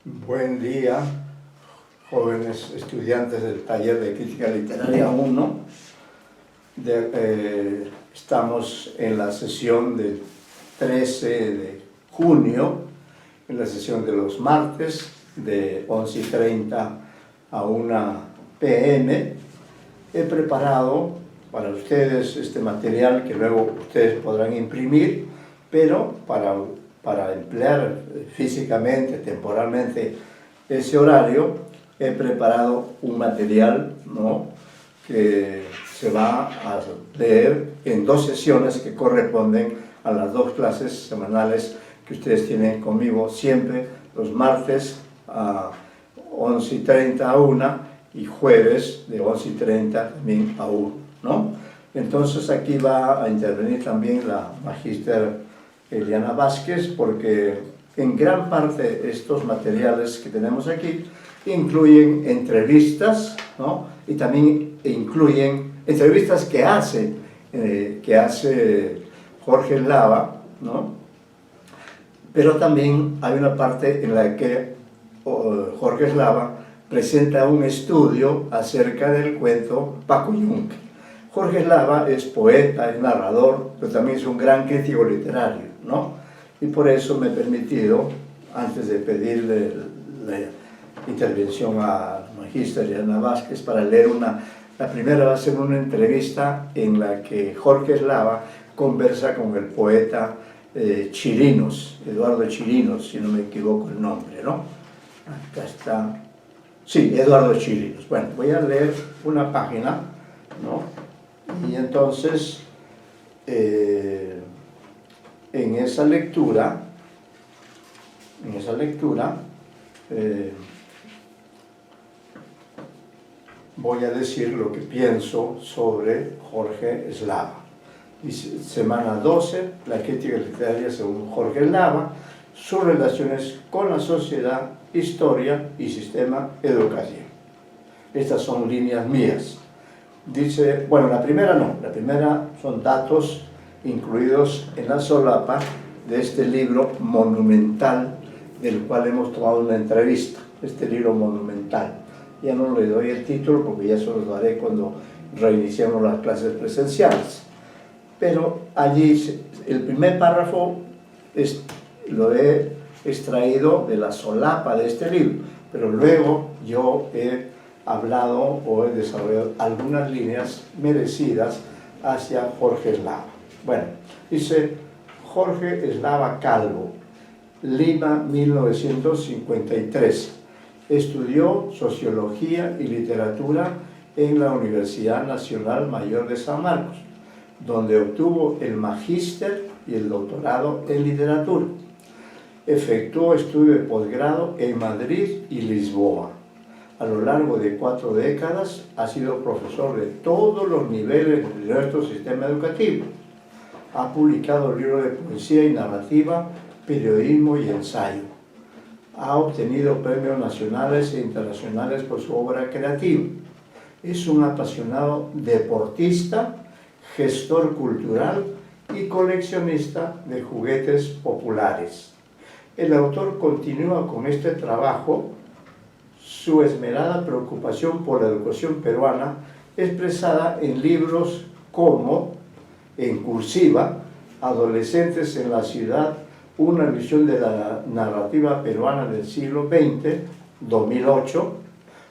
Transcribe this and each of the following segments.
Buen día, jóvenes estudiantes del taller de Crítica Literaria 1. Estamos en la sesión del 13 de junio, en la sesión de los martes, de 11:30 a 1 p.m. He preparado para ustedes este material que luego ustedes podrán imprimir, pero para emplear físicamente, temporalmente, ese horario, he preparado un material, ¿no?, que se va a leer en 2 sesiones que corresponden a las 2 clases semanales que ustedes tienen conmigo siempre, los martes a 11:30 a 1 y jueves de 11:30 también a 1, ¿no? Entonces aquí va a intervenir también la magíster Eliana Vázquez, porque en gran parte estos materiales que tenemos aquí incluyen entrevistas, ¿no?, y también incluyen entrevistas que hace Jorge Eslava, ¿no?, pero también hay una parte en la que Jorge Eslava presenta un estudio acerca del cuento Paco Yunque. Jorge Eslava es poeta, es narrador, pero también es un gran crítico literario, ¿no? Y por eso me he permitido, antes de pedirle la intervención a la magíster Eliana Vázquez para leer la primera va a ser una entrevista en la que Jorge Eslava conversa con el poeta Chirinos, Eduardo Chirinos, si no me equivoco el nombre, ¿no? Acá está. Sí, Eduardo Chirinos. Bueno, voy a leer una página, ¿no? Y entonces, en esa lectura, voy a decir lo que pienso sobre Jorge Eslava. Semana 12, la crítica literaria según Jorge Eslava, sus relaciones con la sociedad, historia y sistema educativo. Estas son líneas mías. Dice, bueno, la primera no, la primera son datos incluidos en la solapa de este libro monumental del cual hemos tomado una entrevista, este libro monumental. Ya no le doy el título porque ya se los daré cuando reiniciemos las clases presenciales. Pero allí, el primer párrafo lo he extraído de la solapa de este libro, pero luego yo he hablado o he desarrollado algunas líneas merecidas hacia Jorge Eslava. Bueno, dice Jorge Eslava Calvo, Lima, 1953. Estudió Sociología y Literatura en la Universidad Nacional Mayor de San Marcos, donde obtuvo el magíster y el doctorado en literatura. Efectuó estudio de posgrado en Madrid y Lisboa. A lo largo de 4 décadas ha sido profesor de todos los niveles de nuestro sistema educativo. Ha publicado libros de poesía y narrativa, periodismo y ensayo. Ha obtenido premios nacionales e internacionales por su obra creativa. Es un apasionado deportista, gestor cultural y coleccionista de juguetes populares. El autor continúa con este trabajo su esmerada preocupación por la educación peruana, expresada en libros como, en cursiva, Adolescentes en la ciudad, una visión de la narrativa peruana del siglo XX, 2008,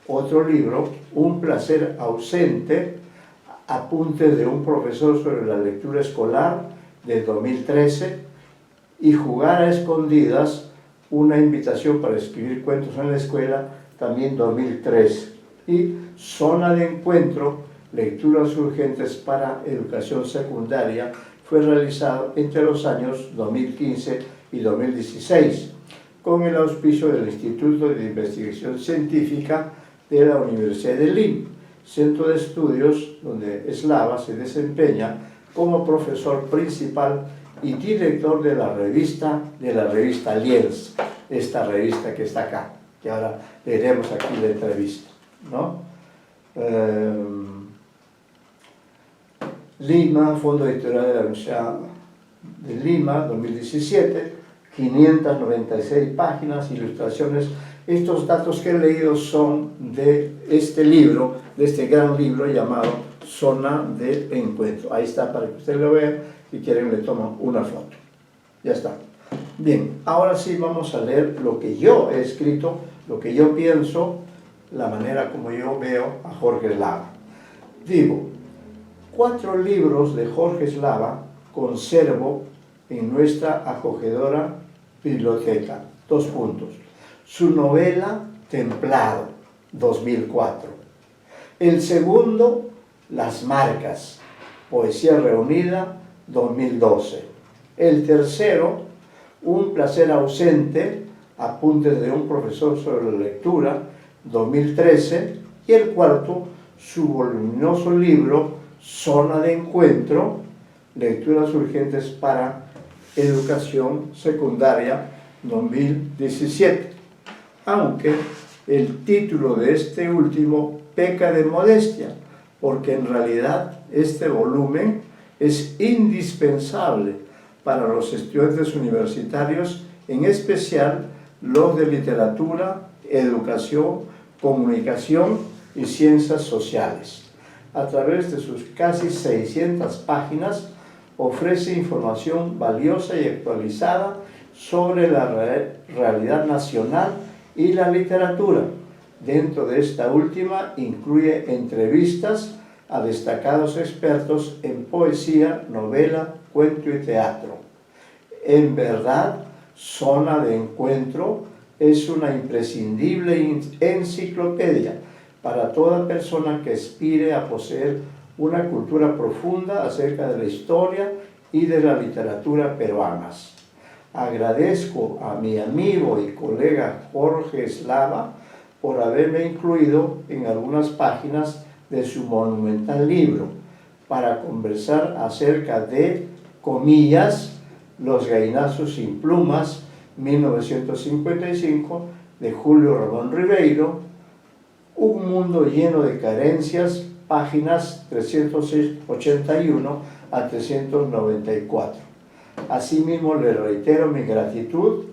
otro libro, Un placer ausente, apuntes de un profesor sobre la lectura escolar, de 2013, y Jugar a escondidas, una invitación para escribir cuentos en la escuela, también 2003, y Zona de Encuentro, lecturas urgentes para educación secundaria, fue realizado entre los años 2015 y 2016, con el auspicio del Instituto de Investigación Científica de la Universidad de Lima, centro de estudios donde Eslava se desempeña como profesor principal y director de la revista Lienz, esta revista que está acá, que ahora leeremos aquí la entrevista, ¿no? Lima, Fondo Editorial de la Universidad de Lima, 2017, 596 páginas, ilustraciones Estos datos que he leído son de este libro, de este gran libro llamado Zona de Encuentro. Ahí está para que usted lo vea, si quieren le toman una foto. Ya está. Bien, ahora sí vamos a leer lo que yo he escrito, lo que yo pienso, la manera como yo veo a Jorge Eslava. Digo, 4 libros de Jorge Eslava conservo en nuestra acogedora biblioteca. 2 puntos. Su novela Templado, 2004. El segundo, Las Marcas, Poesía Reunida, 2012. El tercero, Un placer ausente, Apuntes de un profesor sobre la lectura, 2013. Y el cuarto, su voluminoso libro Zona de Encuentro, Lecturas urgentes para educación secundaria, 2017. Aunque el título de este último peca de modestia, porque en realidad este volumen es indispensable para los estudiantes universitarios, en especial los de literatura, educación, comunicación y ciencias sociales. A través de sus casi 600 páginas, ofrece información valiosa y actualizada sobre la realidad nacional y la literatura. Dentro de esta última incluye entrevistas a destacados expertos en poesía, novela, cuento y teatro. En verdad, Zona de Encuentro es una imprescindible enciclopedia para toda persona que aspire a poseer una cultura profunda acerca de la historia y de la literatura peruanas. Agradezco a mi amigo y colega Jorge Eslava por haberme incluido en algunas páginas de su monumental libro para conversar acerca de, comillas, Los gallinazos sin plumas, 1955, de Julio Ramón Ribeiro, Un mundo lleno de carencias, páginas 381 a 394. Asimismo, le reitero mi gratitud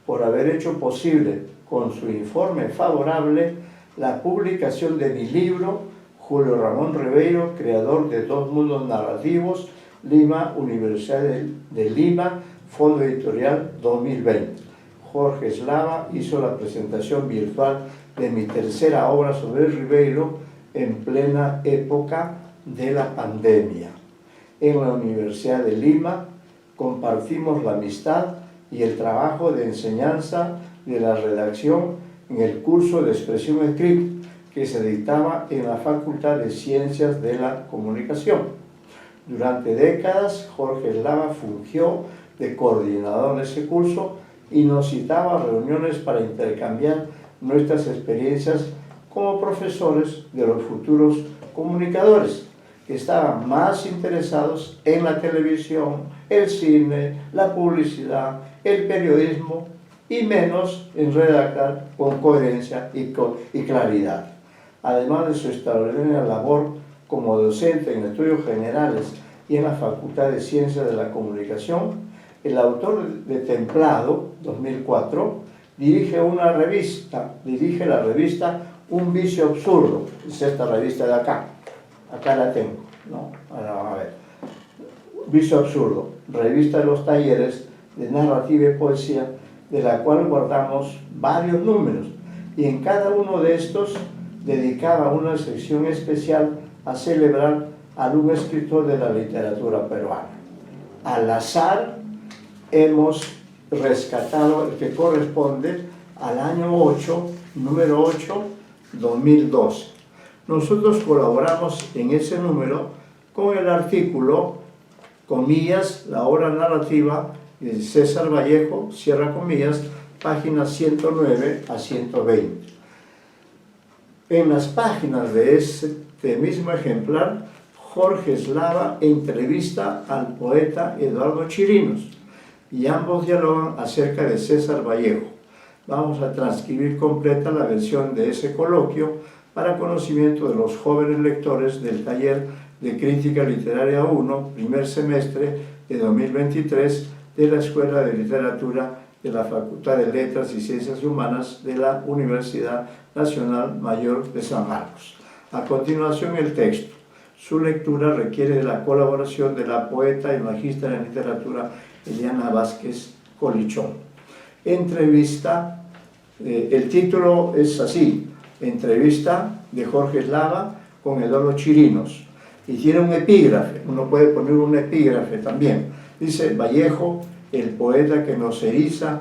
por haber hecho posible, con su informe favorable, la publicación de mi libro, Julio Ramón Ribeiro, creador de 2 mundos narrativos, Lima, Universidad de Lima, Fondo Editorial 2020. Jorge Eslava hizo la presentación virtual de mi tercera obra sobre Ribeiro en plena época de la pandemia. En la Universidad de Lima compartimos la amistad y el trabajo de enseñanza de la redacción en el curso de expresión escrita que se dictaba en la Facultad de Ciencias de la Comunicación. Durante décadas, Jorge Eslava fungió de coordinador de ese curso y nos citaba a reuniones para intercambiar nuestras experiencias como profesores de los futuros comunicadores, que estaban más interesados en la televisión, el cine, la publicidad, el periodismo y menos en redactar con coherencia y claridad. Además de su extraordinaria labor como docente en estudios generales y en la Facultad de Ciencias de la Comunicación, el autor de Templado, 2004, dirige la revista Un Vicio Absurdo. Es esta revista de acá. Acá la tengo, ¿no? Ahora, a ver. Vicio Absurdo, revista de los talleres de narrativa y poesía, de la cual guardamos varios números, y en cada uno de estos dedicaba una sección especial a celebrar a algún escritor de la literatura peruana. Al azar hemos rescatado el que corresponde al año 8, número 8, 2012. Nosotros colaboramos en ese número con el artículo, comillas, la obra narrativa de César Vallejo, cierra comillas, páginas 109 a 120. En las páginas de este mismo ejemplar, Jorge Eslava entrevista al poeta Eduardo Chirinos y ambos dialogan acerca de César Vallejo. Vamos a transcribir completa la versión de ese coloquio para conocimiento de los jóvenes lectores del taller de Crítica Literaria 1, primer semestre de 2023 de la Escuela de Literatura de la Facultad de Letras y Ciencias Humanas de la Universidad Nacional Mayor de San Marcos. A continuación, el texto. Su lectura requiere de la colaboración de la poeta y magíster en literatura Eliana Vázquez Colichón. Entrevista, el título es así: Entrevista de Jorge Eslava con Eduardo Chirinos. Y tiene un epígrafe, uno puede poner un epígrafe también. Dice: Vallejo, el poeta que nos eriza,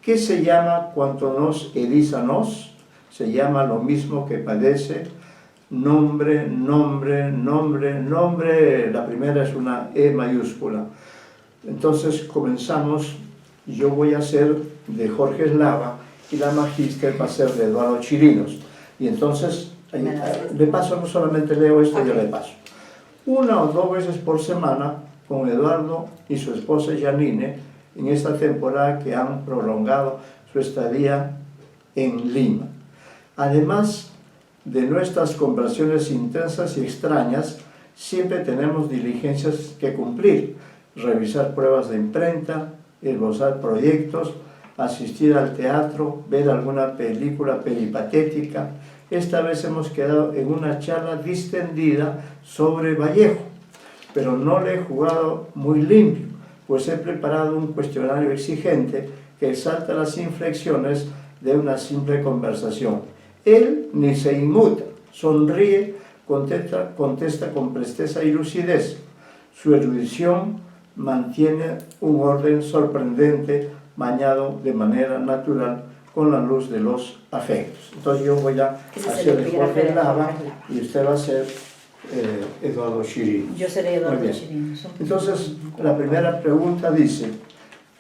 ¿qué se llama cuanto nos eriza nos? Se llama lo mismo que padece. Nombre, nombre, nombre, nombre. La primera es una E mayúscula. Entonces comenzamos. Yo voy a hacer de Jorge Eslava y la magíster va a ser de Eduardo Chirinos. Y entonces, le paso, no solamente leo esto, yo le paso. 1 o 2 veces por semana con Eduardo y su esposa Janine en esta temporada que han prolongado su estadía en Lima. Además de nuestras conversaciones intensas y extrañas, siempre tenemos diligencias que cumplir: revisar pruebas de imprenta, esbozar proyectos, asistir al teatro, ver alguna película peripatética. Esta vez hemos quedado en una charla distendida sobre Vallejo, pero no le he jugado muy limpio, pues he preparado un cuestionario exigente que exalta las inflexiones de una simple conversación. Él ni se inmuta, sonríe, contesta con presteza y lucidez. Su erudición mantiene un orden sorprendente, bañado de manera natural con la luz de los afectos. Entonces yo voy a hacer el Jorge Eslava y usted va a ser Eduardo Chirinos. Yo seré Eduardo Chirinos. Entonces, la primera pregunta dice,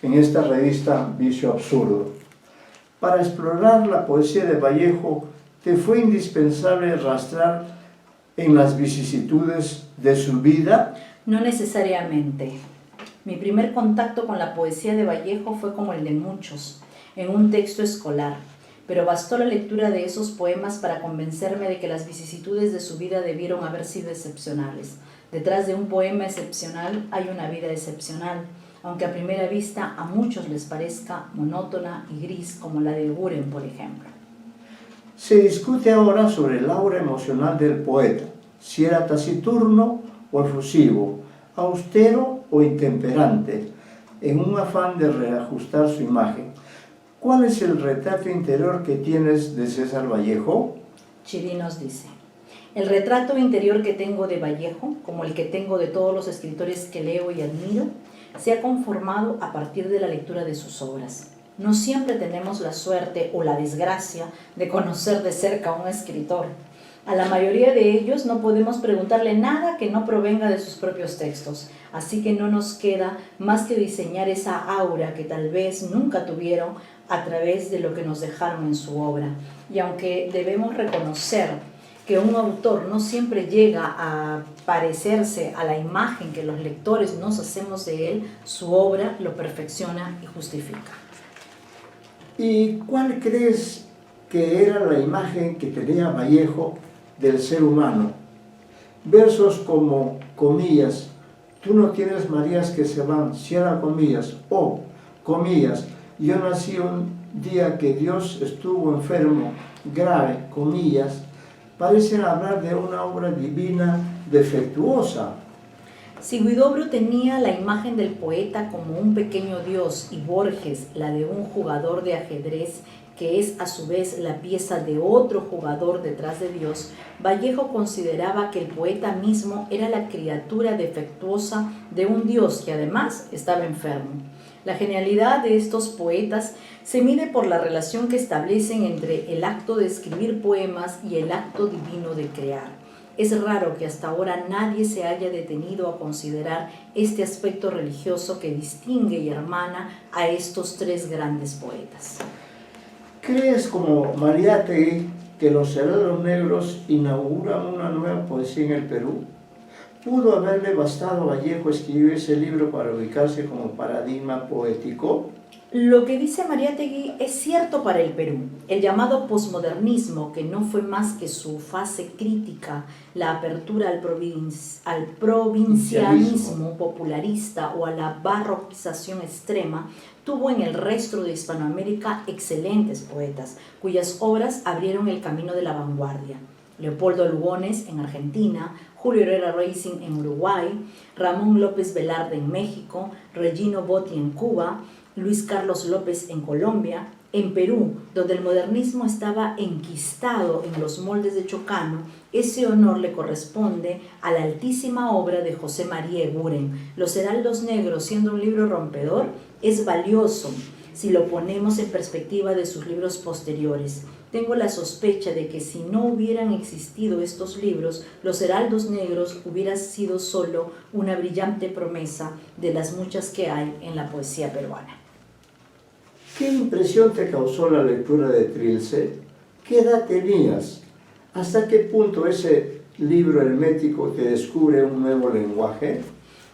en esta revista Vicio Absurdo: para explorar la poesía de Vallejo, ¿te fue indispensable rastrar en las vicisitudes de su vida? No necesariamente. Mi primer contacto con la poesía de Vallejo fue como el de muchos, en un texto escolar, pero bastó la lectura de esos poemas para convencerme de que las vicisitudes de su vida debieron haber sido excepcionales. Detrás de un poema excepcional hay una vida excepcional, aunque a primera vista a muchos les parezca monótona y gris, como la de Buren, por ejemplo. Se discute ahora sobre el aura emocional del poeta, si era taciturno o efusivo, austero o intemperante, en un afán de reajustar su imagen. ¿Cuál es el retrato interior que tienes de César Vallejo? Chirinos dice: el retrato interior que tengo de Vallejo, como el que tengo de todos los escritores que leo y admiro, se ha conformado a partir de la lectura de sus obras. No siempre tenemos la suerte o la desgracia de conocer de cerca a un escritor. A la mayoría de ellos no podemos preguntarle nada que no provenga de sus propios textos, así que no nos queda más que diseñar esa aura que tal vez nunca tuvieron a través de lo que nos dejaron en su obra. Y aunque debemos reconocer que un autor no siempre llega a parecerse a la imagen que los lectores nos hacemos de él, su obra lo perfecciona y justifica. ¿Y cuál crees que era la imagen que tenía Vallejo del ser humano? Versos como, comillas, tú no tienes marías que se van, cierra comillas, o, comillas, yo nací un día que Dios estuvo enfermo, grave, comillas, parecen hablar de una obra divina defectuosa. Si Huidobro tenía la imagen del poeta como un pequeño dios y Borges la de un jugador de ajedrez que es a su vez la pieza de otro jugador detrás de Dios, Vallejo consideraba que el poeta mismo era la criatura defectuosa de un dios que además estaba enfermo. La genialidad de estos poetas se mide por la relación que establecen entre el acto de escribir poemas y el acto divino de crear. Es raro que hasta ahora nadie se haya detenido a considerar este aspecto religioso que distingue y hermana a estos tres grandes poetas. ¿Crees, como Mariátegui, que los Herederos Negros inauguran una nueva poesía en el Perú? ¿Pudo haberle bastado a Vallejo escribir ese libro para ubicarse como paradigma poético? Lo que dice Mariátegui es cierto para el Perú. El llamado posmodernismo, que no fue más que su fase crítica, la apertura al provincianismo popularista o a la barroquización extrema, tuvo en el resto de Hispanoamérica excelentes poetas, cuyas obras abrieron el camino de la vanguardia. Leopoldo Lugones en Argentina, Julio Herrera Racing en Uruguay, Ramón López Velarde en México, Regino Botti en Cuba, Luis Carlos López en Colombia, en Perú, donde el modernismo estaba enquistado en los moldes de Chocano, ese honor le corresponde a la altísima obra de José María Eguren. Los Heraldos Negros, siendo un libro rompedor, es valioso si lo ponemos en perspectiva de sus libros posteriores. Tengo la sospecha de que si no hubieran existido estos libros, Los Heraldos Negros hubiera sido solo una brillante promesa de las muchas que hay en la poesía peruana. ¿Qué impresión te causó la lectura de Trilce? ¿Qué edad tenías? ¿Hasta qué punto ese libro hermético te descubre un nuevo lenguaje?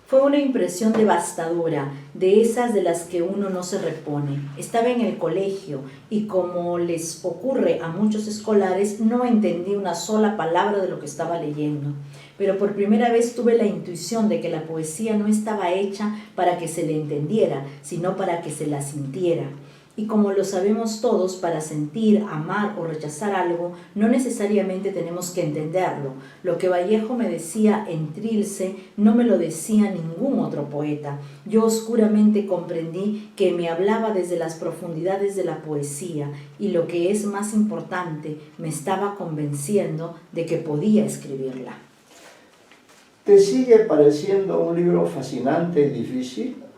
Fue una impresión devastadora, de esas de las que uno no se repone. Estaba en el colegio y, como les ocurre a muchos escolares, no entendí una sola palabra de lo que estaba leyendo. Pero por primera vez tuve la intuición de que la poesía no estaba hecha para que se le entendiera, sino para que se la sintiera. Y como lo sabemos todos, para sentir, amar o rechazar algo, no necesariamente tenemos que entenderlo. Lo que Vallejo me decía en Trilce no me lo decía ningún otro poeta. Yo oscuramente comprendí que me hablaba desde las profundidades de la poesía y, lo que es más importante, me estaba convenciendo de que podía escribirla. ¿Te sigue pareciendo un libro fascinante y difícil?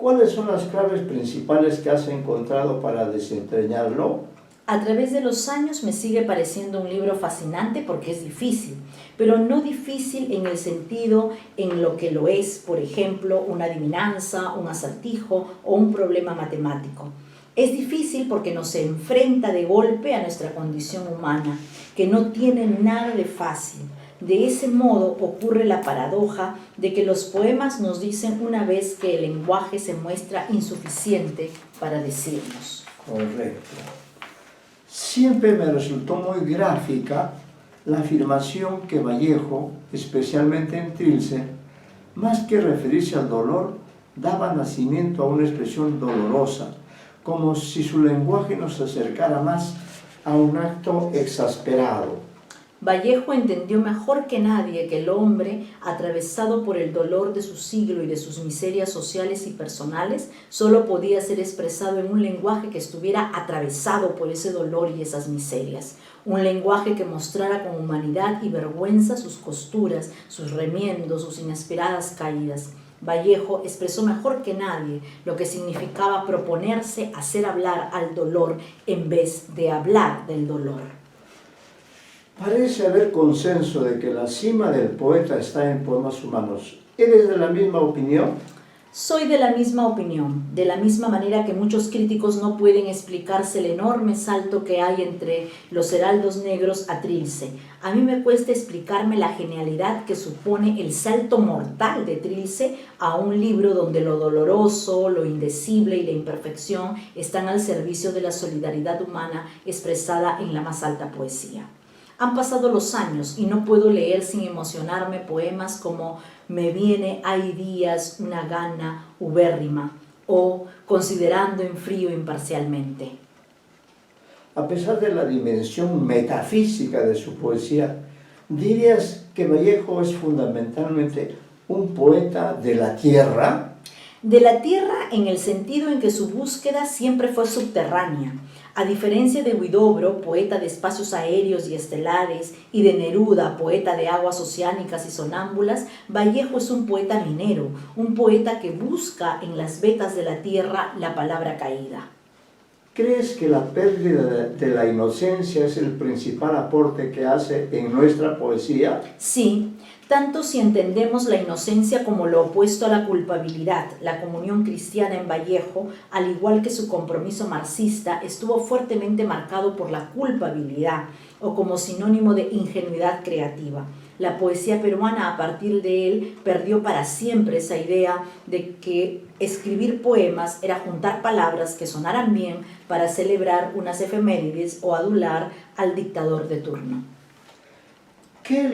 ¿Cuáles son las claves principales que has encontrado para desentrañarlo? A través de los años me sigue pareciendo un libro fascinante porque es difícil, pero no difícil en el sentido en lo que lo es, por ejemplo, una adivinanza, un acertijo o un problema matemático. Es difícil porque nos enfrenta de golpe a nuestra condición humana, que no tiene nada de fácil. De ese modo ocurre la paradoja de que los poemas nos dicen una vez que el lenguaje se muestra insuficiente para decirnos. Correcto. Siempre me resultó muy gráfica la afirmación que Vallejo, especialmente en Trilce, más que referirse al dolor, daba nacimiento a una expresión dolorosa, como si su lenguaje nos acercara más a un acto exasperado. Vallejo entendió mejor que nadie que el hombre, atravesado por el dolor de su siglo y de sus miserias sociales y personales, solo podía ser expresado en un lenguaje que estuviera atravesado por ese dolor y esas miserias. Un lenguaje que mostrara con humanidad y vergüenza sus costuras, sus remiendos, sus inesperadas caídas. Vallejo expresó mejor que nadie lo que significaba proponerse hacer hablar al dolor en vez de hablar del dolor. Parece haber consenso de que la cima del poeta está en Poemas Humanos. ¿Eres de la misma opinión? Soy de la misma opinión, de la misma manera que muchos críticos no pueden explicarse el enorme salto que hay entre Los Heraldos Negros a Trilce. A mí me cuesta explicarme la genialidad que supone el salto mortal de Trilce a un libro donde lo doloroso, lo indecible y la imperfección están al servicio de la solidaridad humana expresada en la más alta poesía. Han pasado los años y no puedo leer sin emocionarme poemas como Me viene hay días una gana ubérrima o Considerando en frío imparcialmente. A pesar de la dimensión metafísica de su poesía, ¿dirías que Vallejo es fundamentalmente un poeta de la tierra? De la tierra en el sentido en que su búsqueda siempre fue subterránea. A diferencia de Huidobro, poeta de espacios aéreos y estelares, y de Neruda, poeta de aguas oceánicas y sonámbulas, Vallejo es un poeta minero, un poeta que busca en las vetas de la tierra la palabra caída. ¿Crees que la pérdida de la inocencia es el principal aporte que hace en nuestra poesía? Sí, tanto si entendemos la inocencia como lo opuesto a la culpabilidad. La comunión cristiana en Vallejo, al igual que su compromiso marxista, estuvo fuertemente marcado por la culpabilidad o como sinónimo de ingenuidad creativa. La poesía peruana a partir de él perdió para siempre esa idea de que escribir poemas era juntar palabras que sonaran bien para celebrar unas efemérides o adular al dictador de turno. ¿Qué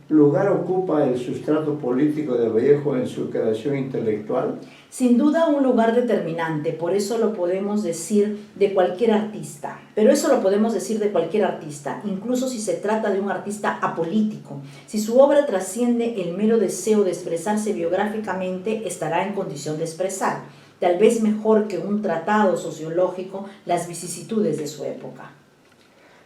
lugar ocupa el sustrato político de Vallejo en su creación intelectual? Sin duda un lugar determinante, por eso lo podemos decir de cualquier artista. Pero eso lo podemos decir de cualquier artista, incluso si se trata de un artista apolítico. Si su obra trasciende el mero deseo de expresarse biográficamente, estará en condición de expresar, tal vez mejor que un tratado sociológico, las vicisitudes de su época.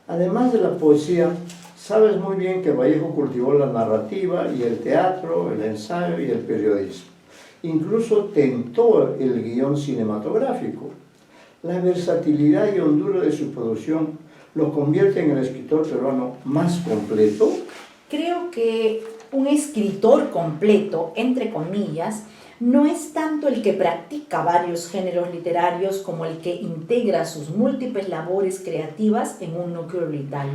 Además de la poesía, sabes muy bien que Vallejo cultivó la narrativa y el teatro, el ensayo y el periodismo. Incluso tentó el guión cinematográfico. La versatilidad y hondura de su producción lo convierte en el escritor peruano más completo. Creo que un escritor completo, entre comillas, no es tanto el que practica varios géneros literarios como el que integra sus múltiples labores creativas en un núcleo vital,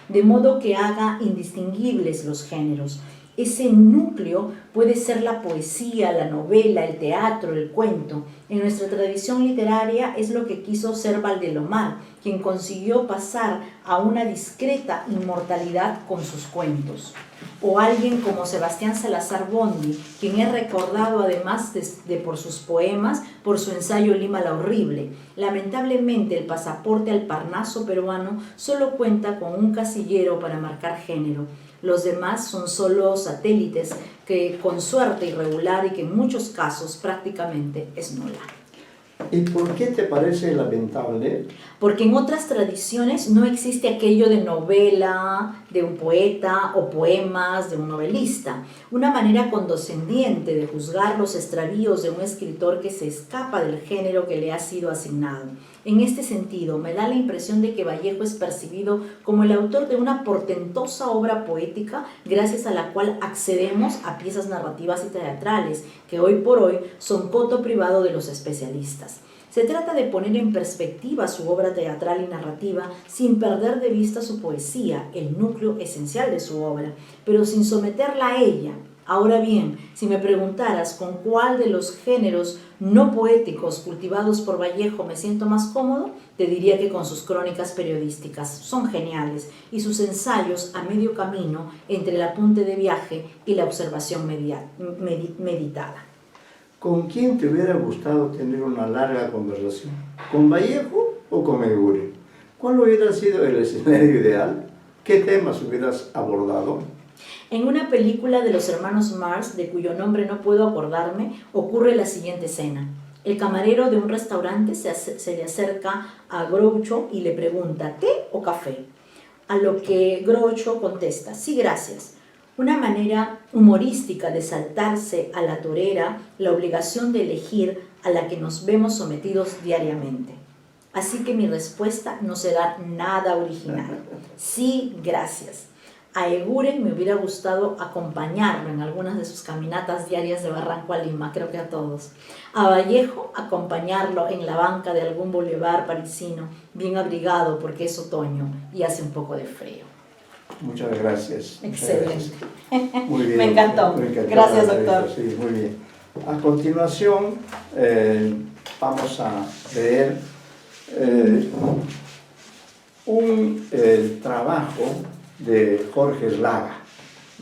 de modo que haga indistinguibles los géneros. Ese núcleo puede ser la poesía, la novela, el teatro, el cuento. En nuestra tradición literaria es lo que quiso ser Valdelomar, quien consiguió pasar a una discreta inmortalidad con sus cuentos. O alguien como Sebastián Salazar Bondy, quien es recordado además de por sus poemas, por su ensayo Lima la Horrible. Lamentablemente el pasaporte al Parnaso peruano solo cuenta con un casillero para marcar género. Los demás son solo satélites que con suerte irregular y que en muchos casos prácticamente es nula. ¿Y por qué te parece lamentable? Porque en otras tradiciones no existe aquello de novela, de un poeta o poemas de un novelista, una manera condescendiente de juzgar los extravíos de un escritor que se escapa del género que le ha sido asignado. En este sentido, me da la impresión de que Vallejo es percibido como el autor de una portentosa obra poética gracias a la cual accedemos a piezas narrativas y teatrales que hoy por hoy son coto privado de los especialistas. Se trata de poner en perspectiva su obra teatral y narrativa sin perder de vista su poesía, el núcleo esencial de su obra, pero sin someterla a ella. Ahora bien, si me preguntaras con cuál de los géneros no poéticos cultivados por Vallejo me siento más cómodo, te diría que con sus crónicas periodísticas. Son geniales y sus ensayos a medio camino entre el apunte de viaje y la observación meditada. ¿Con quién te hubiera gustado tener una larga conversación? ¿Con Vallejo o con Eguren? ¿Cuál hubiera sido el escenario ideal? ¿Qué temas hubieras abordado? En una película de los hermanos Mars, de cuyo nombre no puedo acordarme, ocurre la siguiente escena. El camarero de un restaurante se le acerca a Groucho y le pregunta, ¿té o café? A lo que Groucho contesta, sí, gracias. Una manera humorística de saltarse a la torera la obligación de elegir a la que nos vemos sometidos diariamente. Así que mi respuesta no será nada original. Sí, gracias. A Eguren me hubiera gustado acompañarlo en algunas de sus caminatas diarias de Barranco a Lima, creo que a todos. A Vallejo, acompañarlo en la banca de algún boulevard parisino, bien abrigado porque es otoño y hace un poco de frío. Muchas gracias. Excelente. Muy bien. Me encantó. Gracias, doctor. Sí, muy bien. A continuación, vamos a leer un trabajo de Jorge Eslava,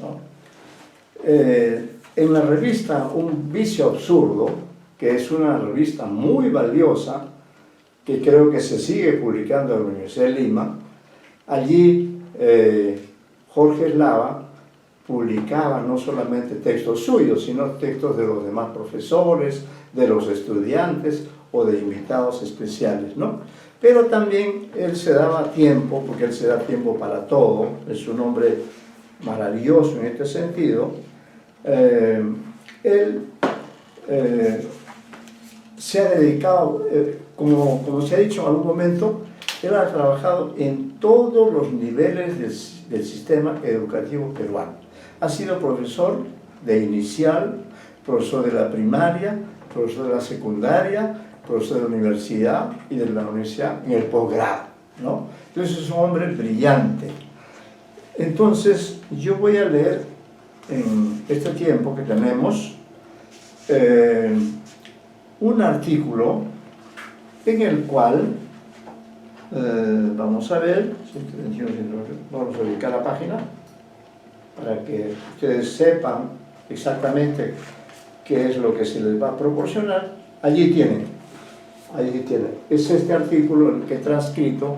¿no? En la revista Un Vicio Absurdo, que es una revista muy valiosa, que creo que se sigue publicando en la Universidad de Lima, allí Jorge Eslava publicaba no solamente textos suyos, sino textos de los demás profesores, de los estudiantes o de invitados especiales, ¿no? Pero también él se daba tiempo, porque él se da tiempo para todo, es un hombre maravilloso en este sentido. Él se ha dedicado, como se ha dicho en algún momento, él ha trabajado en todos los niveles del sistema educativo peruano. Ha sido profesor de inicial, profesor de la primaria, profesor de la secundaria, profesor de la universidad y de la universidad en el posgrado, ¿no? Entonces es un hombre brillante. Entonces yo voy a leer en este tiempo que tenemos un artículo en el cual vamos a ver, vamos a ubicar la página para que ustedes sepan exactamente qué es lo que se les va a proporcionar. Allí tienen. Es este artículo el que he transcrito,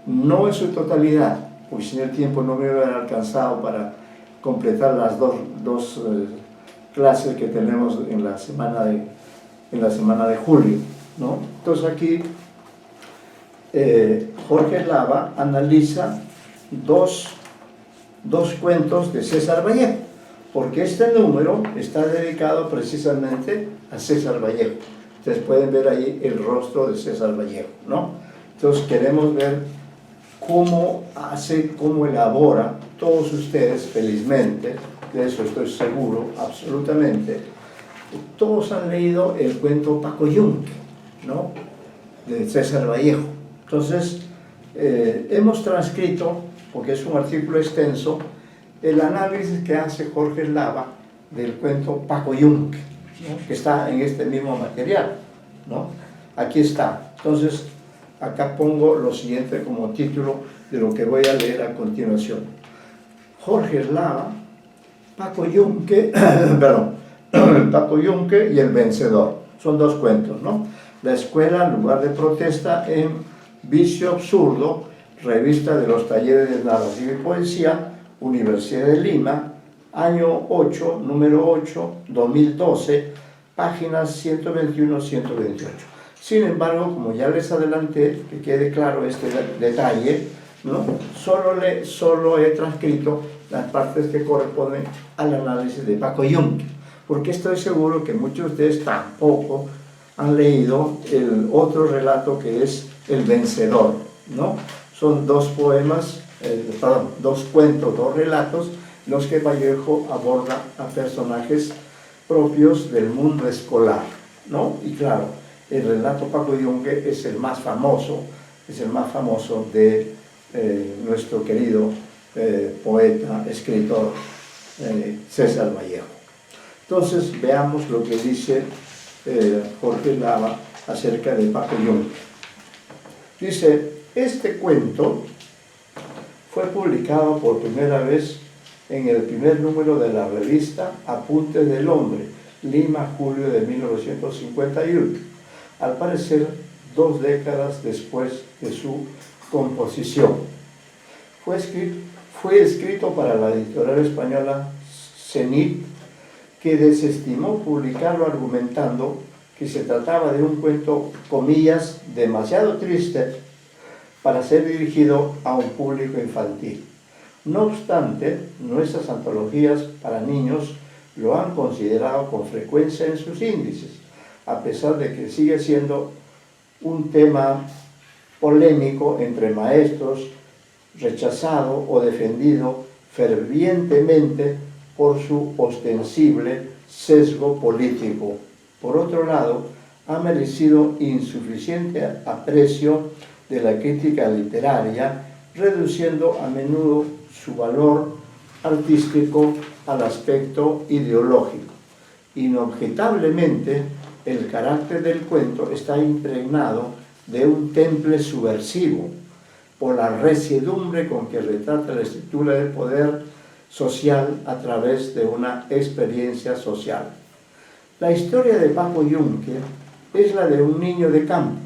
no en su totalidad, porque sin el tiempo no me hubiera alcanzado para completar las dos clases que tenemos en la semana de julio, ¿no? Entonces aquí Jorge Eslava analiza dos cuentos de César Vallejo, porque este número está dedicado precisamente a César Vallejo. Ustedes pueden ver ahí el rostro de César Vallejo, ¿no? Entonces queremos ver cómo elabora, todos ustedes felizmente, de eso estoy seguro, absolutamente, todos han leído el cuento Paco Yunque, ¿no? De César Vallejo. Entonces, hemos transcrito, porque es un artículo extenso, el análisis que hace Jorge Eslava del cuento Paco Yunque, ¿no? Que está en este mismo material, ¿no? Aquí está. Entonces, acá pongo lo siguiente como título de lo que voy a leer a continuación. Jorge Eslava, Paco Yunque, perdón, Paco Yunque y el vencedor. Son dos cuentos, ¿no? La escuela, lugar de protesta en Vicio Absurdo, revista de los talleres de narrativa y poesía, Universidad de Lima, año 8, número 8, 2012, páginas 121-128. Sin embargo, como ya les adelanté, que quede claro este detalle, ¿no? Solo he transcrito las partes que corresponden al análisis de Paco Yunque, porque estoy seguro que muchos de ustedes tampoco han leído el otro relato que es El Vencedor, ¿no? Son dos poemas, dos cuentos, dos relatos, en los que Vallejo aborda a personajes propios del mundo escolar, ¿no? Y claro, el relato Paco Yunque es el más famoso de nuestro querido poeta, escritor César Vallejo. Entonces veamos lo que dice Jorge Eslava acerca de Paco Yunque. Dice, este cuento fue publicado por primera vez en el primer número de la revista Apuntes del Hombre, Lima, julio de 1951, al parecer 2 décadas después de su composición. Fue escrito para la editorial española Zenit, que desestimó publicarlo argumentando que se trataba de un cuento, comillas, demasiado triste para ser dirigido a un público infantil. No obstante, nuestras antologías para niños lo han considerado con frecuencia en sus índices, a pesar de que sigue siendo un tema polémico entre maestros, rechazado o defendido fervientemente por su ostensible sesgo político. Por otro lado, ha merecido insuficiente aprecio de la crítica literaria, reduciendo a menudo su valor artístico al aspecto ideológico. Inobjetablemente, el carácter del cuento está impregnado de un temple subversivo, por la resiedumbre con que retrata la estructura del poder social a través de una experiencia social. La historia de Paco Yunque es la de un niño de campo,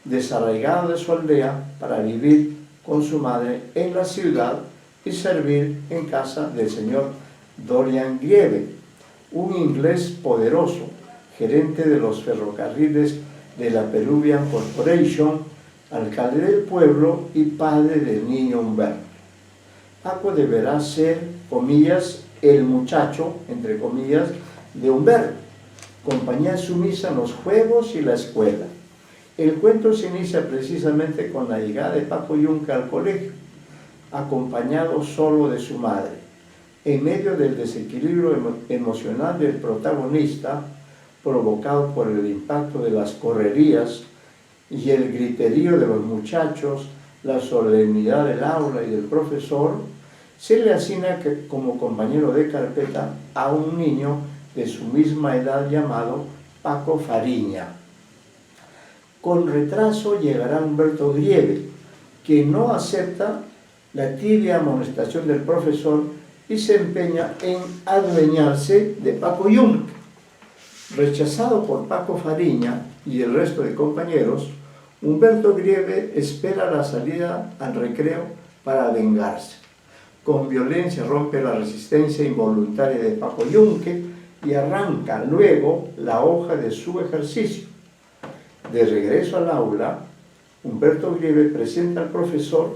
desarraigado de su aldea para vivir con su madre en la ciudad y servir en casa del señor Dorian Grieve, un inglés poderoso, gerente de los ferrocarriles de la Peruvian Corporation, alcalde del pueblo y padre del niño Humberto. Paco deberá ser, comillas, el muchacho, entre comillas, de Humberto, compañía sumisa en los juegos y la escuela. El cuento se inicia precisamente con la llegada de Paco Yunque al colegio, acompañado solo de su madre. En medio del desequilibrio emocional del protagonista, provocado por el impacto de las correrías y el griterío de los muchachos, la solemnidad del aula y del profesor, se le asigna como compañero de carpeta a un niño de su misma edad llamado Paco Fariña. Con retraso llegará Humberto Grieve, que no acepta la tibia amonestación del profesor y se empeña en adueñarse de Paco Yunque. Rechazado por Paco Fariña y el resto de compañeros, Humberto Grieve espera la salida al recreo para vengarse. Con violencia rompe la resistencia involuntaria de Paco Yunque y arranca luego la hoja de su ejercicio. De regreso al aula, Humberto Grieve presenta al profesor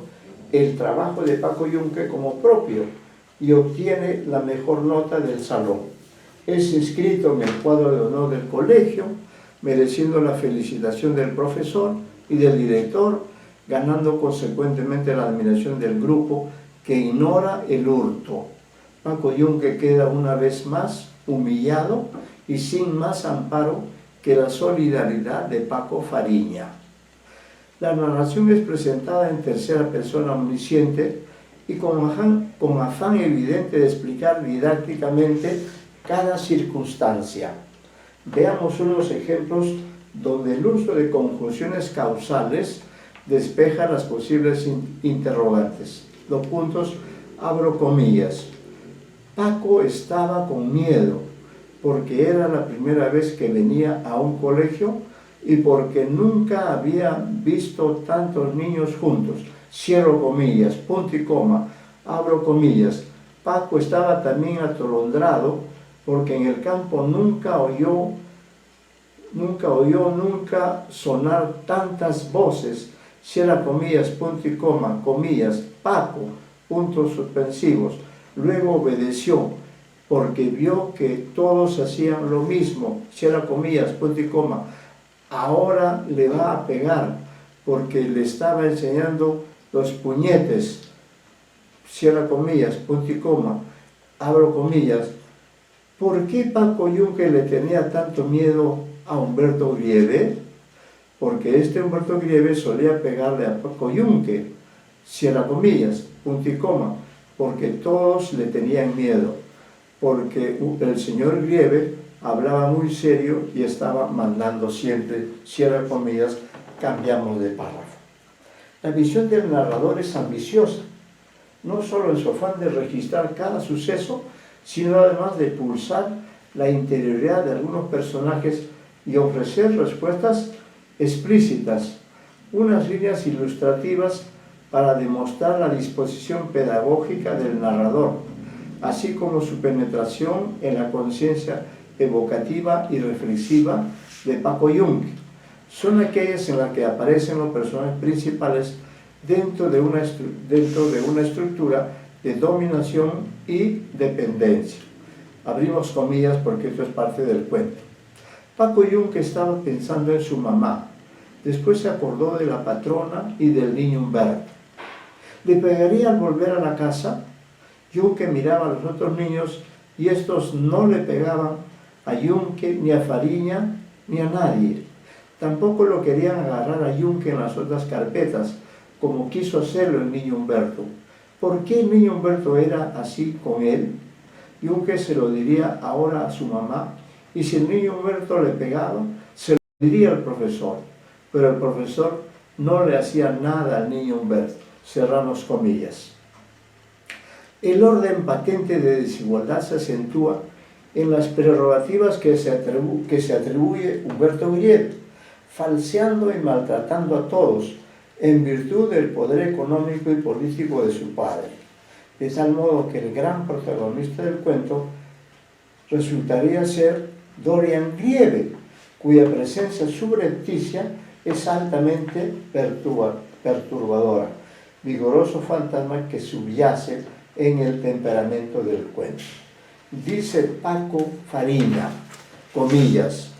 el trabajo de Paco Yunque como propio y obtiene la mejor nota del salón. Es inscrito en el cuadro de honor del colegio, mereciendo la felicitación del profesor y del director, ganando consecuentemente la admiración del grupo que ignora el hurto. Paco Yunque queda una vez más humillado y sin más amparo que la solidaridad de Paco Fariña. La narración es presentada en tercera persona omnisciente y con afán evidente de explicar didácticamente cada circunstancia. Veamos unos ejemplos donde el uso de conjunciones causales despeja las posibles interrogantes. Los puntos, abro comillas. Paco estaba con miedo porque era la primera vez que venía a un colegio y porque nunca había visto tantos niños juntos. Cierro comillas, punto y coma, abro comillas. Paco estaba también atolondrado porque en el campo nunca oyó sonar tantas voces. Cierra comillas, punto y coma, comillas, Paco, puntos suspensivos. Luego obedeció porque vio que todos hacían lo mismo. Cierra comillas, punto y coma. Ahora le va a pegar porque le estaba enseñando los puñetes. Cierra comillas, punto y coma, abro comillas. ¿Por qué Paco Yunque le tenía tanto miedo a Humberto Grieve? Porque este Humberto Grieve solía pegarle a Paco Yunque. Cierra comillas, punto y coma, porque todos le tenían miedo, porque el señor Grieve hablaba muy serio y estaba mandando siempre, cierra comillas, cambiamos de párrafo. La visión del narrador es ambiciosa, no solo en su afán de registrar cada suceso, sino además de pulsar la interioridad de algunos personajes y ofrecer respuestas explícitas, unas líneas ilustrativas para demostrar la disposición pedagógica del narrador, así como su penetración en la conciencia evocativa y reflexiva de Paco Yunque. Son aquellas en las que aparecen los personajes principales dentro de una estructura de dominación y dependencia. Abrimos comillas porque esto es parte del cuento. Paco Yunque estaba pensando en su mamá. Después se acordó de la patrona y del niño Humberto. ¿Le pegaría al volver a la casa? Yunque miraba a los otros niños y estos no le pegaban a Yunque, ni a Fariña, ni a nadie. Tampoco lo querían agarrar a Yunque en las otras carpetas, como quiso hacerlo el niño Humberto. ¿Por qué el niño Humberto era así con él? Yunque se lo diría ahora a su mamá, y si el niño Humberto le pegaba, se lo diría al profesor. Pero el profesor no le hacía nada al niño Humberto. Cerramos comillas. El orden patente de desigualdad se acentúa en las prerrogativas que se atribuye Humberto Grieve, falseando y maltratando a todos en virtud del poder económico y político de su padre, de tal modo que el gran protagonista del cuento resultaría ser Dorian Grieve, cuya presencia subrepticia es altamente perturbadora, vigoroso fantasma que subyace en el temperamento del cuento. Dice Paco Fariña, comillas,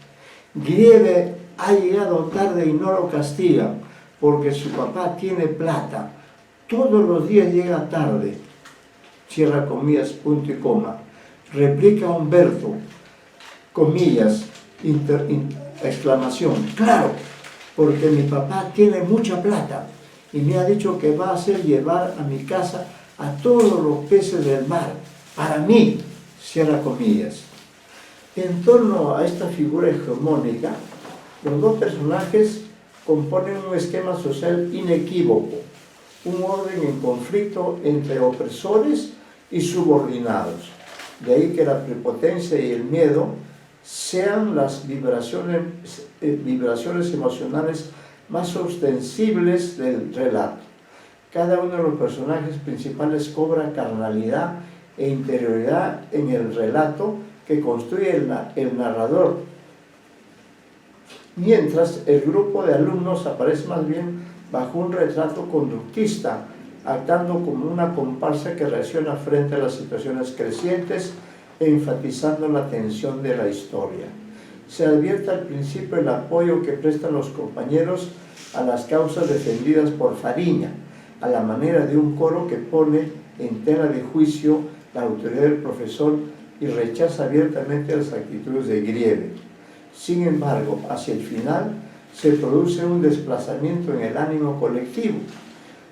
Grieve ha llegado tarde y no lo castigan porque su papá tiene plata. Todos los días llega tarde. Cierra comillas, punto y coma. Replica Humberto, comillas, exclamación. Claro, porque mi papá tiene mucha plata y me ha dicho que va a hacer llevar a mi casa a todos los peces del mar, para mí, cierra comillas. En torno a esta figura hegemónica, los dos personajes componen un esquema social inequívoco, un orden en conflicto entre opresores y subordinados. De ahí que la prepotencia y el miedo sean las vibraciones emocionales más ostensibles del relato. Cada uno de los personajes principales cobra carnalidad e interioridad en el relato que construye el narrador, mientras el grupo de alumnos aparece más bien bajo un retrato conductista, actuando como una comparsa que reacciona frente a las situaciones crecientes e enfatizando la tensión de la historia. Se advierte al principio el apoyo que prestan los compañeros a las causas defendidas por Fariña, a la manera de un coro que pone en tela de juicio la autoridad del profesor y rechaza abiertamente las actitudes de Grieve. Sin embargo, hacia el final se produce un desplazamiento en el ánimo colectivo.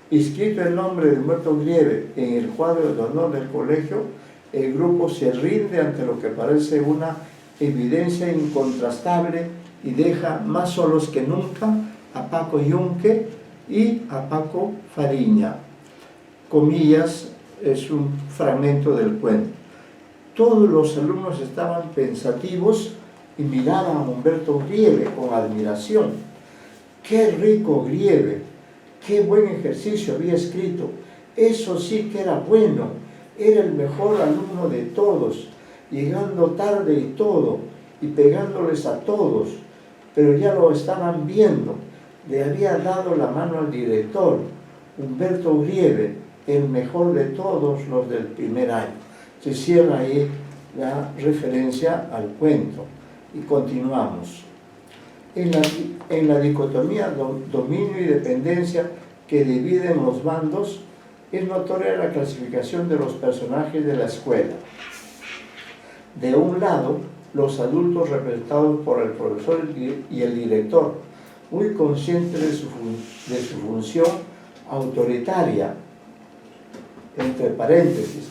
Inscrito el nombre de Humberto Grieve en el cuadro de honor del colegio, el grupo se rinde ante lo que parece una evidencia incontrastable y deja más solos que nunca a Paco Yunque y a Paco Fariña. Comillas, es un fragmento del cuento. Todos los alumnos estaban pensativos y miraban a Humberto Grieve con admiración. ¡Qué rico Grieve! ¡Qué buen ejercicio había escrito! Eso sí que era bueno. Era el mejor alumno de todos, llegando tarde y todo, y pegándoles a todos. Pero ya lo estaban viendo. Le había dado la mano al director, Humberto Grieve, el mejor de todos los del primer año. Se cierra ahí la referencia al cuento. Y continuamos. En la dicotomía dominio y dependencia que dividen los bandos, es notoria la clasificación de los personajes de la escuela. De un lado, los adultos representados por el profesor y el director, muy conscientes de su función autoritaria, entre paréntesis,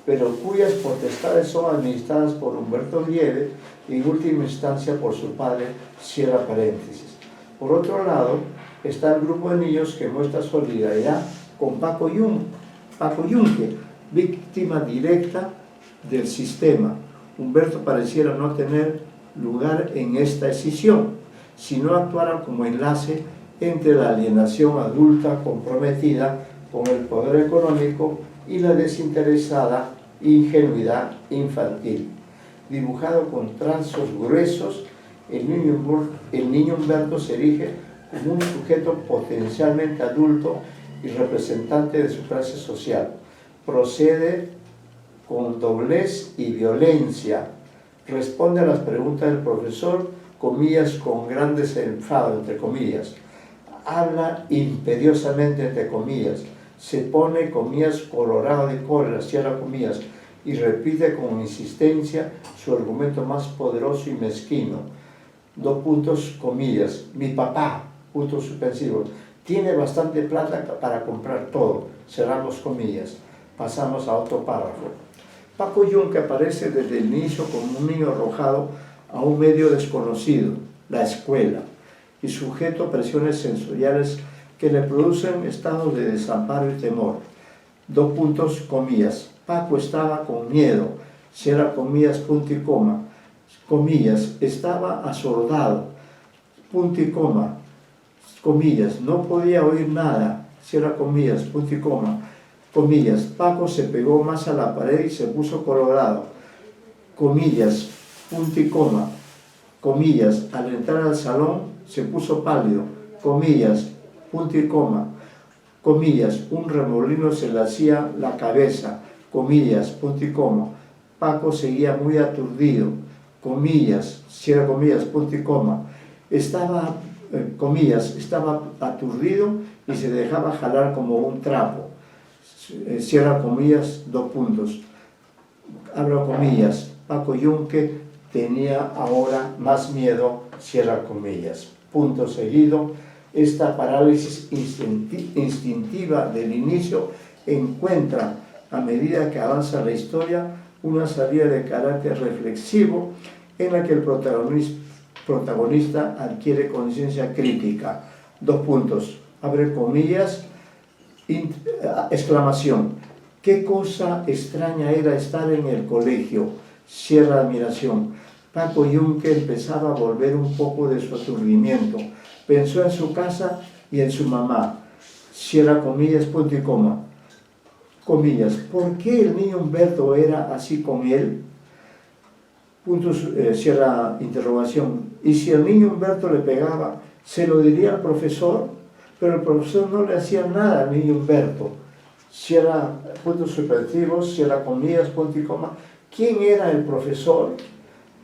pero cuyas potestades son administradas por Humberto Grieve y en última instancia por su padre, cierra paréntesis. Por otro lado, está el grupo de niños que muestra solidaridad con Paco Yunque, víctima directa del sistema. Humberto pareciera no tener lugar en esta escisión, sino actuara como enlace entre la alienación adulta comprometida con el poder económico y la desinteresada ingenuidad infantil. Dibujado con trazos gruesos, el niño Humberto se erige como un sujeto potencialmente adulto y representante de su clase social. Procede con doblez y violencia. Responde a las preguntas del profesor, comillas, con gran desenfado, entre comillas. Habla imperiosamente, entre comillas. Se pone, comillas, colorado de cólera, cierra comillas, y repite con insistencia su argumento más poderoso y mezquino. Dos puntos, comillas. Mi papá, puntos suspensivos, tiene bastante plata para comprar todo, cerramos comillas. Pasamos a otro párrafo. Paco Yunque aparece desde el inicio como un niño arrojado a un medio desconocido, la escuela, y sujeto a presiones sensoriales que le producen estados de desamparo y temor. Dos puntos, comillas. Paco estaba con miedo, cierra comillas, punto y coma. Comillas, estaba asordado, punto y coma. Comillas, no podía oír nada, cierra comillas, punto y coma. Comillas, Paco se pegó más a la pared y se puso colorado. Comillas, punto y coma. Comillas, al entrar al salón se puso pálido. Comillas, punto y coma. Comillas, un remolino se le hacía la cabeza. Comillas, punto y coma. Paco seguía muy aturdido. Comillas, cierra comillas, punto y coma. Estaba, comillas, estaba aturdido y se dejaba jalar como un trapo. Cierra comillas, dos puntos. Abro comillas. Paco Yunque tenía ahora más miedo, cierra comillas. Punto seguido. Esta parálisis instintiva del inicio encuentra a medida que avanza la historia, una salida de carácter reflexivo en la que el protagonista adquiere conciencia crítica. Dos puntos, abre comillas, exclamación. Qué cosa extraña era estar en el colegio, cierra admiración. Paco Yunque empezaba a volver un poco de su aturdimiento. Pensó en su casa y en su mamá. Cierra comillas, punto y coma. Comillas, ¿por qué el niño Humberto era así con él? Punto, cierra interrogación. Y si el niño Humberto le pegaba, ¿se lo diría al profesor? Pero el profesor no le hacía nada al niño Humberto. Cierra puntos suspensivos, cierra comillas, punto y coma. ¿Quién era el profesor?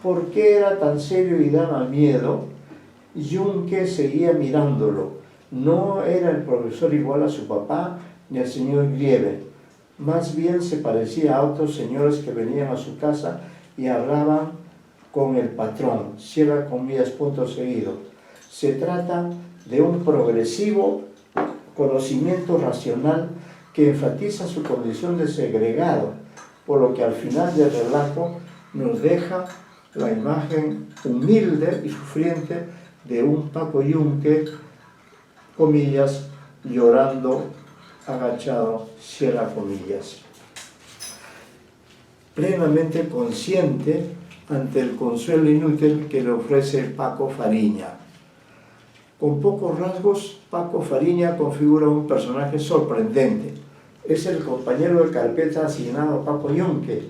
¿Por qué era tan serio y daba miedo? Yunque seguía mirándolo. No era el profesor igual a su papá ni al señor Grieve. Más bien se parecía a otros señores que venían a su casa y hablaban con el patrón. Cierra comillas, punto seguido. Se trata de un progresivo conocimiento racional que enfatiza su condición de segregado, por lo que al final del relato nos deja la imagen humilde y sufriente de un Paco Yunque, comillas, llorando, agachado, cierra comillas. Plenamente consciente ante el consuelo inútil que le ofrece Paco Fariña. Con pocos rasgos, Paco Fariña configura un personaje sorprendente. Es el compañero de carpeta asignado a Paco Yunque.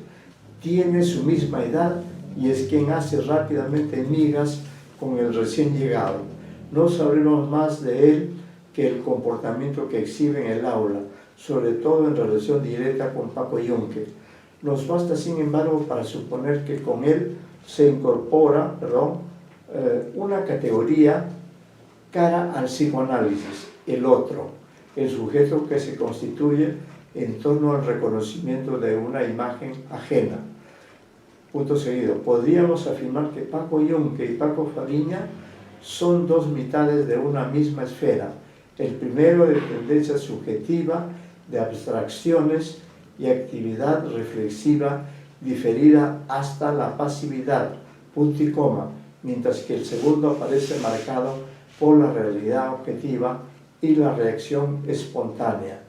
Tiene su misma edad y es quien hace rápidamente migas con el recién llegado. No sabremos más de él que el comportamiento que exhibe en el aula, sobre todo en relación directa con Paco Yunque. Nos basta, sin embargo, para suponer que con él se incorpora una categoría cara al psicoanálisis, el otro, el sujeto que se constituye en torno al reconocimiento de una imagen ajena. Punto seguido. Podríamos afirmar que Paco Yunque y Paco Fariña son dos mitades de una misma esfera. El primero de tendencia subjetiva, de abstracciones y actividad reflexiva diferida hasta la pasividad, punto y coma, mientras que el segundo aparece marcado por la realidad objetiva y la reacción espontánea.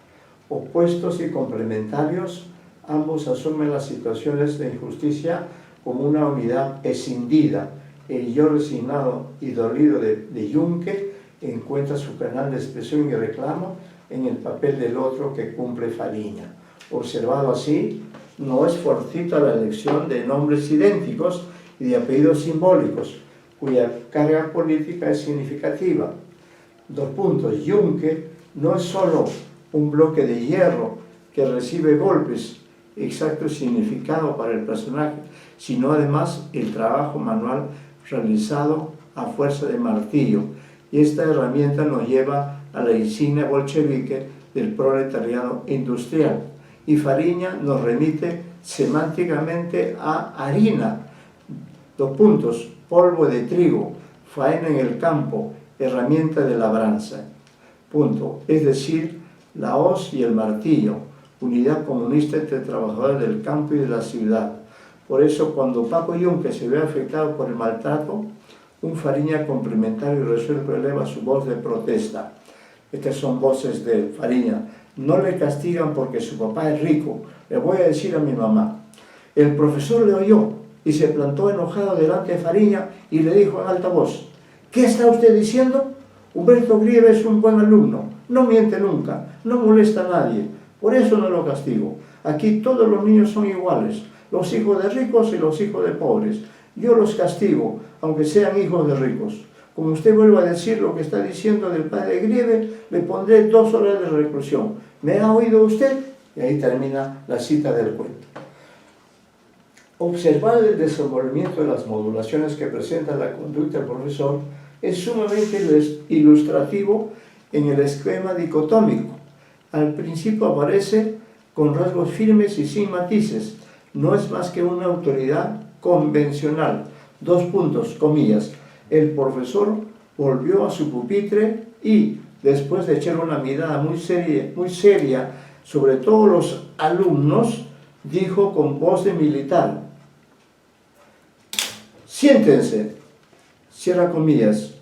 Opuestos y complementarios, ambos asumen las situaciones de injusticia como una unidad escindida. El yo resignado y dolido de Yunque encuentra su canal de expresión y reclamo en el papel del otro que cumple Fariña. Observado así, no es fortuita la elección de nombres idénticos y de apellidos simbólicos, cuya carga política es significativa. Dos puntos. Yunque no es solo un bloque de hierro que recibe golpes, exacto significado para el personaje, sino además el trabajo manual realizado a fuerza de martillo. Y esta herramienta nos lleva a la insignia bolchevique del proletariado industrial. Y Fariña nos remite semánticamente a harina. Dos puntos. Polvo de trigo, faena en el campo, herramienta de labranza. Punto. Es decir, la hoz y el martillo, unidad comunista entre trabajadores del campo y de la ciudad. Por eso, cuando Paco Yunque se ve afectado por el maltrato, un Fariña complementario y resuelto eleva su voz de protesta. Estas son voces de Fariña. No le castigan porque su papá es rico. Le voy a decir a mi mamá. El profesor le oyó y se plantó enojado delante de Fariña y le dijo en alta voz: ¿qué está usted diciendo? Humberto Grieve es un buen alumno, no miente nunca, no molesta a nadie, por eso no lo castigo. Aquí todos los niños son iguales, los hijos de ricos y los hijos de pobres. Yo los castigo, aunque sean hijos de ricos. Como usted vuelva a decir lo que está diciendo del padre Grieve, le pondré 2 horas de reclusión. ¿Me ha oído usted? Y ahí termina la cita del cuento. Observar el desenvolvimiento de las modulaciones que presenta la conducta del profesor es sumamente ilustrativo en el esquema dicotómico. Al principio aparece con rasgos firmes y sin matices. No es más que una autoridad convencional. 2 puntos, comillas. El profesor volvió a su pupitre y, después de echar una mirada muy seria sobre todos los alumnos, dijo con voz de militar: siéntense, cierra comillas,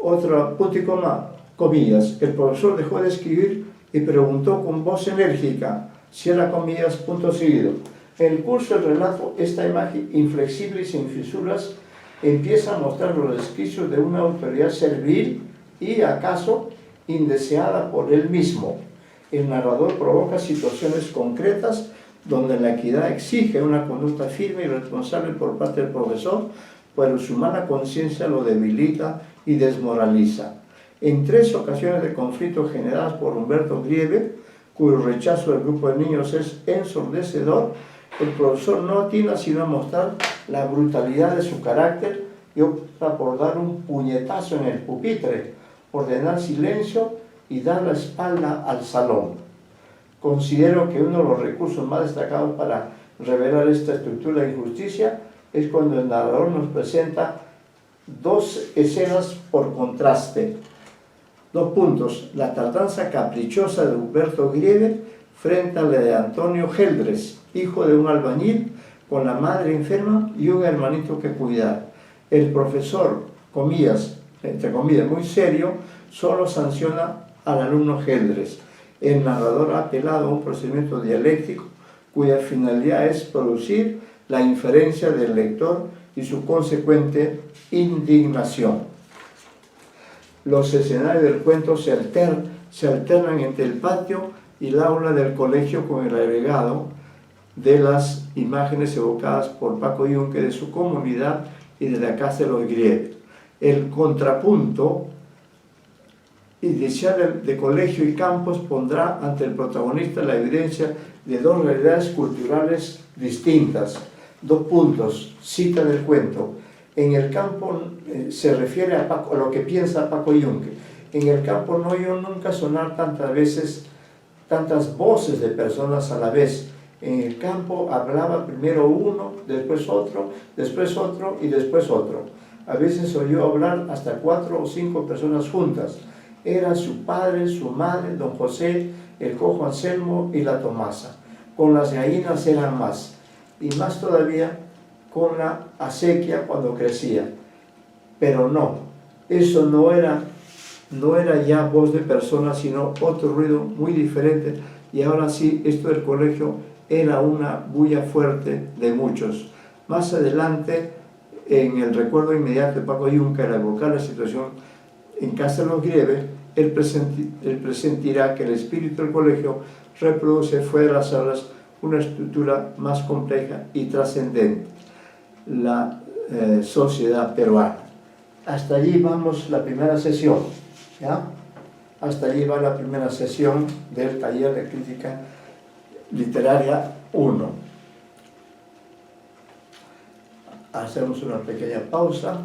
otra punto y coma, comillas. El profesor dejó de escribir y preguntó con voz enérgica, cierra comillas, punto seguido. En el curso del relato, esta imagen inflexible y sin fisuras empieza a mostrar los resquicios de una autoridad servil y, acaso, indeseada por él mismo. El narrador provoca situaciones concretas donde la equidad exige una conducta firme y responsable por parte del profesor, pero su mala conciencia lo debilita y desmoraliza. En 3 ocasiones de conflicto generadas por Humberto Grieve, cuyo rechazo del grupo de niños es ensordecedor, el profesor no atina sino a mostrar la brutalidad de su carácter y opta por dar un puñetazo en el pupitre, ordenar silencio y dar la espalda al salón. Considero que uno de los recursos más destacados para revelar esta estructura de injusticia es cuando el narrador nos presenta 2 escenas por contraste. 2 puntos: la tardanza caprichosa de Humberto Grieve frente a la de Antonio Geldres, hijo de un albañil con la madre enferma y un hermanito que cuidar. El profesor, comillas, entre comillas, muy serio, solo sanciona al alumno Geldres. El narrador ha apelado a un procedimiento dialéctico cuya finalidad es producir la inferencia del lector y su consecuente indignación. Los escenarios del cuento se alternan entre el patio y el aula del colegio, con el agregado de las imágenes evocadas por Paco Yunque de su comunidad y de la casa de los Grieve. El contrapunto inicial de colegio y campos pondrá ante el protagonista la evidencia de 2 realidades culturales distintas. 2 puntos, cita del cuento. En el campo se refiere a lo que piensa Paco Yunque. En el campo no oyó nunca sonar tantas voces de personas a la vez. En el campo hablaba primero uno, después otro y después otro. A veces oyó hablar hasta 4 o 5 personas juntas. Era su padre, su madre, don José, el cojo Anselmo y la Tomasa. Con las gallinas eran más, y más todavía con la acequia cuando crecía. Pero no, eso no era ya voz de persona, sino otro ruido muy diferente. Y ahora sí, esto del colegio era una bulla fuerte de muchos. Más adelante, en el recuerdo inmediato de Paco Yunque, al evocar la situación en casa de los Grieve, él presentirá que el espíritu del colegio reproduce fuera de las aulas una estructura más compleja y trascendente, la sociedad peruana. Hasta allí vamos la primera sesión, ¿ya? Hasta allí va la primera sesión del taller de crítica literaria 1. Hacemos una pequeña pausa.